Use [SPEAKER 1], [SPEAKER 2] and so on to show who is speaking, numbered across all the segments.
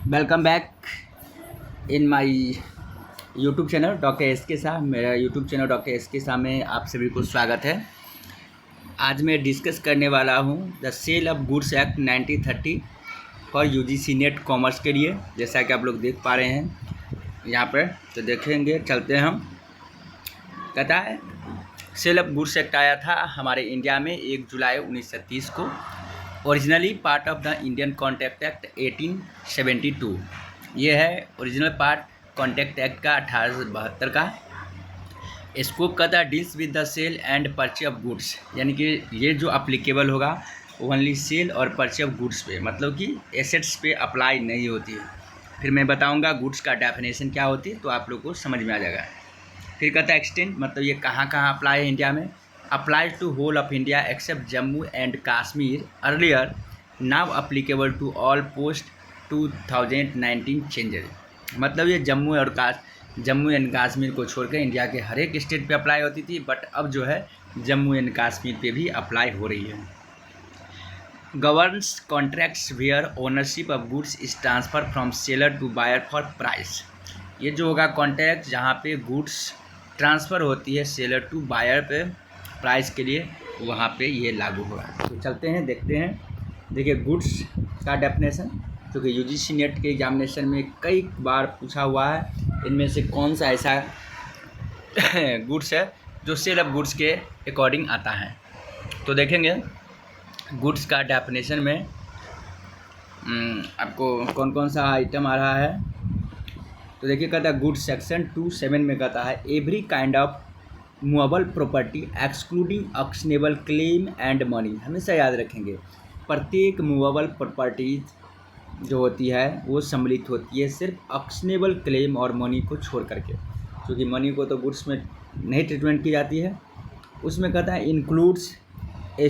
[SPEAKER 1] Welcome back in my YouTube channel doctor S के शाह। मेरा YouTube channel doctor S के शाह में आप सभी को स्वागत है। आज मैं डिस्कस करने वाला हूं the sale of goods act 1930 for UGC NET commerce के लिए। जैसा कि आप लोग देख पा रहे हैं यहाँ पर, तो देखेंगे, चलते हैं हम। कहता है सेल ऑफ गुड्स एक्ट आया था हमारे इंडिया में 1 जुलाई 1930 को। Originally part of the Indian contract act 1872। ये है ओरिजिनल पार्ट कॉन्ट्रैक्ट एक्ट का 1872 का। इसको कहता है deals with the sale and purchase of goods, यानी कि ये जो अप्लीकेबल होगा ओनली सेल और परचेज ऑफ गुड्स पे, मतलब कि एसेट्स पे अप्लाई नहीं होती है। फिर मैं बताऊंगा गुड्स का डेफिनेशन क्या होती है, तो आप लोग को समझ में आ जाएगा। फिर कहता है एक्सटेंड, मतलब ये कहाँ कहाँ अप्लाई है इंडिया में। applied to whole of India except Jammu and Kashmir earlier, now applicable to all post 2019 changes। मतलब ये जम्मू एंड कश्मीर को छोड़कर इंडिया के हर एक स्टेट पे अप्लाई होती थी, बट अब जो है जम्मू एंड कश्मीर पे भी अप्लाई हो रही है। Governs contracts where ownership of goods is transfer from seller to buyer for price. ये जो होगा कॉन्ट्रैक्ट जहाँ पे गुड्स ट्रांसफ़र होती है सेलर टू बायर पे प्राइस के लिए, वहाँ पे ये लागू होगा। तो चलते हैं, देखते हैं। देखिए गुड्स का डेफिनेशन, क्योंकि यूजीसी नेट के एग्जामिनेशन में कई बार पूछा हुआ है, इनमें से कौन सा ऐसा गुड्स है जो सेल ऑफ गुड्स के अकॉर्डिंग आता है। तो देखेंगे गुड्स का डेफिनेशन में आपको कौन कौन सा आइटम आ रहा है। तो देखिए कहता है गुड्स सेक्शन 27 में कहता है every kind of movable property excluding ऑक्शनेबल claim and money. हमेशा याद रखेंगे प्रत्येक मूवेबल प्रॉपर्टीज जो होती है वो सम्मिलित होती है सिर्फ ऑक्शनेबल क्लेम और मनी को छोड़ करके, क्योंकि मनी को तो गुड्स में नहीं ट्रीटमेंट की जाती है। उसमें कहता है includes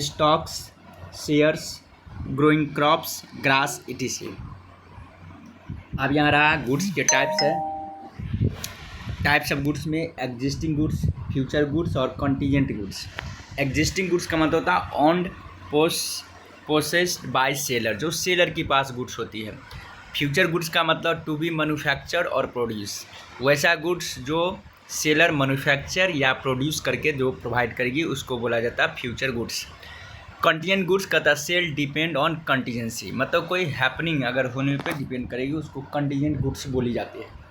[SPEAKER 1] stocks, shares, growing crops, grass etc। अब यहाँ रहा गुड्स के टाइप्स है। टाइप्स ऑफ गुड्स में एग्जिस्टिंग गुड्स, फ्यूचर गुड्स और कंटीजेंट गुड्स। एग्जिस्टिंग गुड्स का मतलब होता है ऑन्ड पोसेस्ड बाय सेलर, जो सेलर के पास गुड्स होती है। फ्यूचर गुड्स का मतलब टू बी मैन्युफैक्चर और प्रोड्यूस, वैसा गुड्स जो सेलर मैन्युफैक्चर या प्रोड्यूस करके जो प्रोवाइड करेगी उसको बोला जाता है फ्यूचर गुड्स। कंटीजेंट गुड्स का सेल डिपेंड ऑन कंटीजेंसी, मतलब कोई हैपनिंग अगर होने पे डिपेंड करेगी, उसको कंटीजेंट गुड्स बोली जाती है।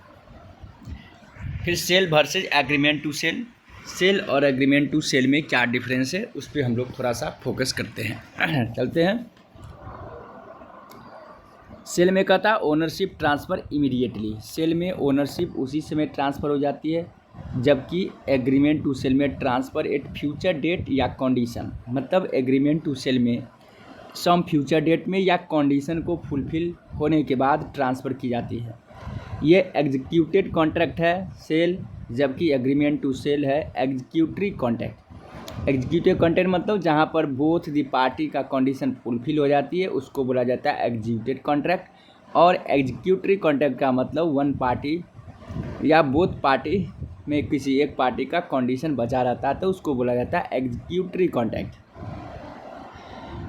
[SPEAKER 1] फिर sale versus agreement to sale. Sale और एग्रीमेंट टू सेल में क्या डिफरेंस है उस पर हम लोग थोड़ा सा फोकस करते हैं। चलते हैं। सेल में कहता है ओनरशिप ट्रांसफ़र इमीडिएटली। सेल में ओनरशिप उसी समय ट्रांसफ़र हो जाती है, जबकि एग्रीमेंट टू सेल में ट्रांसफ़र एट फ्यूचर डेट या कंडीशन। मतलब एग्रीमेंट टू सेल में सम फ्यूचर डेट में या कंडीशन को फुलफिल होने के बाद ट्रांसफ़र की जाती है। ये एग्जीक्यूटेड कॉन्ट्रैक्ट है सेल, जबकि एग्रीमेंट टू सेल है एग्जीक्यूटरी कॉन्ट्रैक्ट। एग्जीक्यूटिव कॉन्ट्रैक्ट मतलब जहाँ पर बोथ दी पार्टी का कंडीशन फुलफिल हो जाती है उसको बोला जाता है एग्जीक्यूटेड कॉन्ट्रैक्ट। और एग्जीक्यूटरी कॉन्ट्रैक्ट का मतलब वन पार्टी या बोथ पार्टी में किसी एक पार्टी का कंडीशन बचा रहता है तो उसको बोला जाता है एग्जीक्यूटरी कॉन्ट्रैक्ट।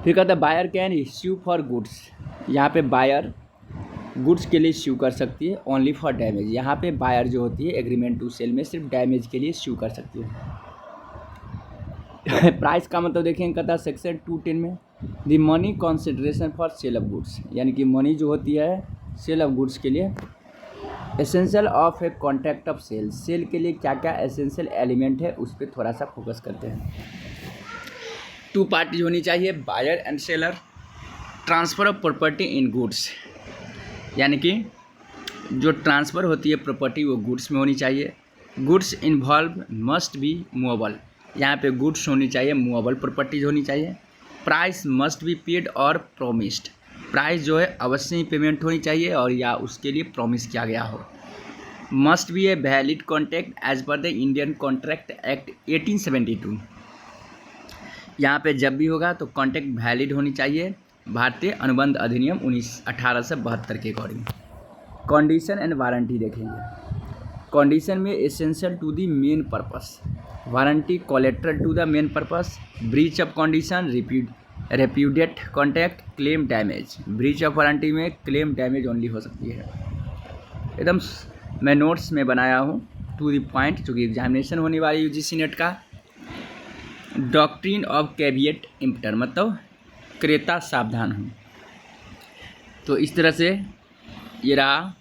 [SPEAKER 1] फिर कहता है buyer can issue for goods. यहाँ पे बायर गुड्स के लिए इश्यू कर सकती है ओनली फॉर डैमेज। यहाँ पे बायर जो होती है एग्रीमेंट टू सेल में सिर्फ डैमेज के लिए इश्यू कर सकती है। प्राइस का मतलब देखेंगे कहता है सेक्शन 210 में the money consideration for sale of goods, यानी कि मनी जो होती है सेल ऑफ गुड्स के लिए। Essential of a contract of sale. Sale के लिए क्या क्या एसेंशियल एलिमेंट है उस पर थोड़ा सा फोकस करते हैं। 2 पार्टीज होनी चाहिए, buyer and seller. Transfer of property in goods, यानी कि जो ट्रांसफ़र होती है प्रॉपर्टी वो गुड्स में होनी चाहिए। Goods involve must be movable, यहाँ पे गुड्स होनी चाहिए, मूवेबल प्रॉपर्टीज होनी चाहिए। प्राइस मस्ट बी पेड और प्रोमिस्ड, प्राइस जो है अवश्य ही पेमेंट होनी चाहिए और या उसके लिए प्रॉमिस किया गया हो। Must be a valid contract as per the Indian contract act 1872। यहाँ पे जब भी होगा तो कॉन्ट्रैक्ट वैलिड होनी चाहिए भारतीय अनुबंध अधिनियम 1872 के अकॉर्डिंग। कंडीशन एंड वारंटी देखेंगे। कंडीशन में essential to the main purpose, warranty collateral to the main purpose, breach of condition, repudiate contract, claim damage. Breach of warranty में क्लेम डैमेज ओनली हो सकती है। एकदम मैं नोट्स में बनाया हूँ टू द पॉइंट, चूँकि एग्जामिनेशन होने वाली यूजीसी नेट का। डॉक्ट्रिन ऑफ कैविएट इम्पटर मतलब क्रेता सावधान हूँ। तो इस तरह से ये रहा